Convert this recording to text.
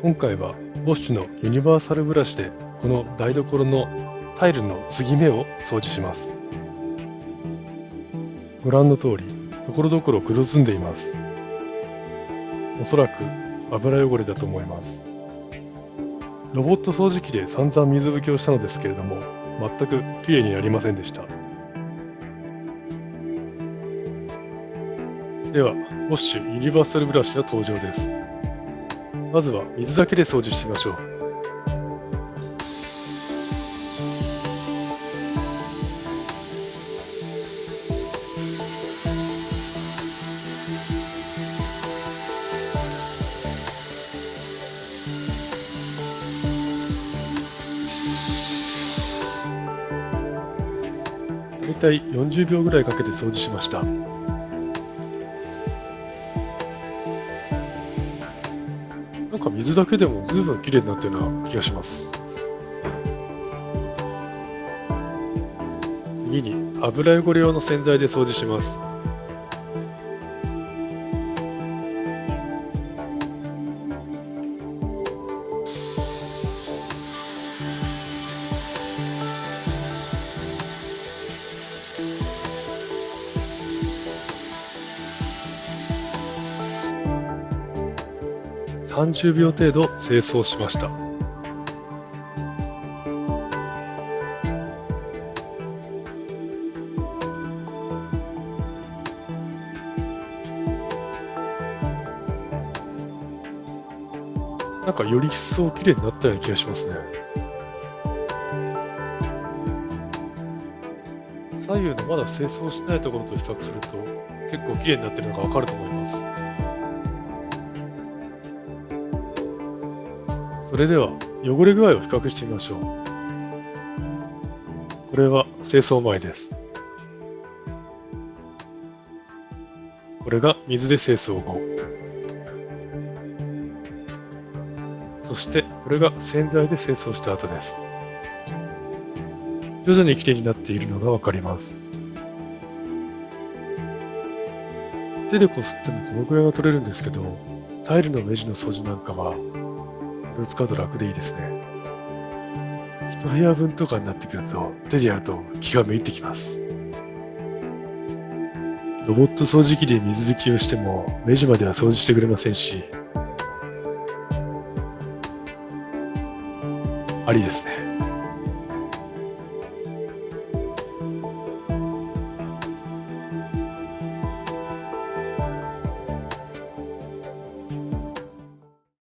今回はボッシュのユニバーサルブラシでこの台所のタイルの継ぎ目を掃除します。ご覧の通り、ところどころ黒ずんでいます。おそらく油汚れだと思います。ロボット掃除機で散々水拭きをしたのですけれども、全くきれいになりませんでした。では、ボッシュユニバーサルブラシの登場です。まずは水だけで掃除してみましょう。だいたい40秒ぐらいかけて掃除しました。なんか水だけでもずいぶんきれいになったような気がします。次に油汚れ用の洗剤で掃除します。30秒程度清掃しました。なんかより一層きれいになったような気がしますね。左右のまだ清掃してないところと比較すると結構きれいになっているのがわかると思います。それでは汚れ具合を比較してみましょう。これは清掃前です。これが水で清掃後。そしてこれが洗剤で清掃した後です。徐々にきれいになっているのがわかります。手でこすってもこのぐらいは取れるんですけど、タイルの目地の掃除なんかはこれを使うと楽でいいですね。1部屋分とかになってくると手でやると気がめいってきます。ロボット掃除機で水拭きをしても目地までは掃除してくれませんし、ありですね。